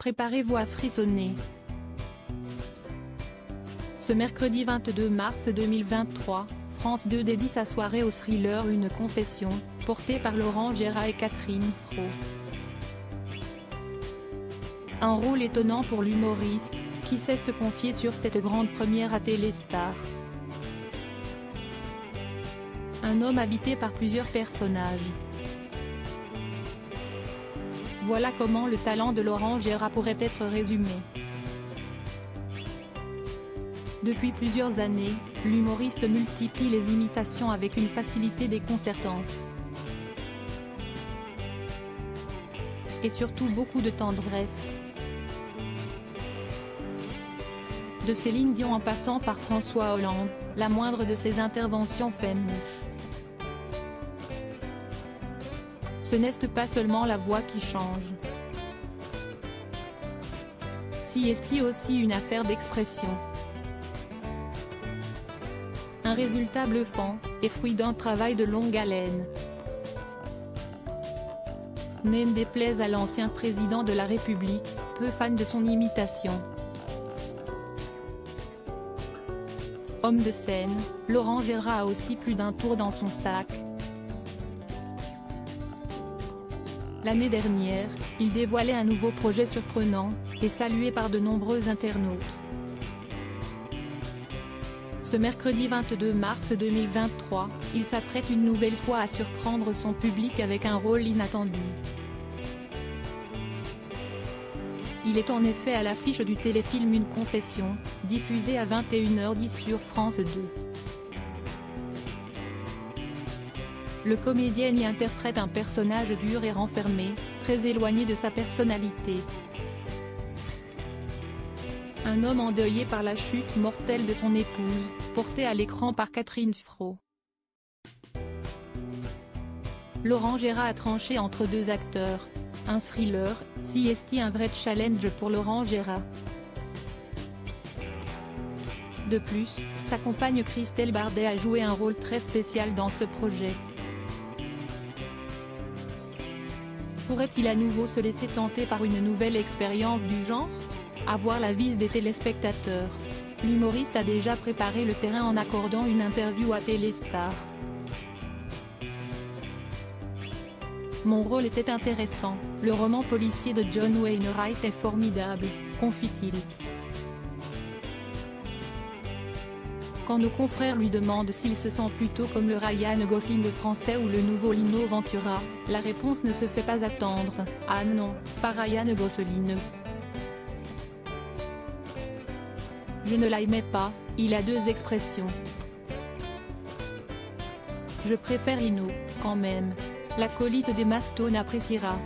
Préparez-vous à frissonner. Ce mercredi 22 mars 2023, France 2 dédie sa soirée au thriller Une confession, portée par Laurent Gérard et Catherine Fro. Un rôle étonnant pour l'humoriste, qui s'est confié sur cette grande première à Téléstar. Un homme habité par plusieurs personnages. Voilà comment le talent de Laurent Gérard pourrait être résumé. Depuis plusieurs années, l'humoriste multiplie les imitations avec une facilité déconcertante. Et surtout beaucoup de tendresse. De Céline Dion en passant par François Hollande, la moindre de ses interventions fait mouche. Ce n'est pas seulement la voix qui change. Si est aussi une affaire d'expression. Un résultat bluffant, et fruit d'un travail de longue haleine. N'en déplaise à l'ancien président de la République, peu fan de son imitation. Homme de scène, Laurent Gérard a aussi plus d'un tour dans son sac. L'année dernière, il dévoilait un nouveau projet surprenant, et salué par de nombreux internautes. Ce mercredi 22 mars 2023, il s'apprête une nouvelle fois à surprendre son public avec un rôle inattendu. Il est en effet à l'affiche du téléfilm Une confession, diffusé à 21h10 sur France 2. Le comédien y interprète un personnage dur et renfermé, très éloigné de sa personnalité. Un homme endeuillé par la chute mortelle de son épouse, porté à l'écran par Catherine Fro. Laurent Gérard a tranché entre deux acteurs. Un thriller, si est un vrai challenge pour Laurent Gérard. De plus, sa compagne Christelle Bardet a joué un rôle très spécial dans ce projet. Pourrait-il à nouveau se laisser tenter par une nouvelle expérience du genre? À voir l'avis des téléspectateurs. L'humoriste a déjà préparé le terrain en accordant une interview à Téléstar. Mon rôle était intéressant, le roman policier de John Wainwright est formidable, confie-t-il. Quand nos confrères lui demandent s'il se sent plutôt comme le Ryan Gosling français ou le nouveau Lino Ventura, la réponse ne se fait pas attendre. Ah non, pas Ryan Gosling. Je ne l'aimais pas, il a deux expressions. Je préfère Lino, quand même. L'acolyte d'Emma Stone appréciera.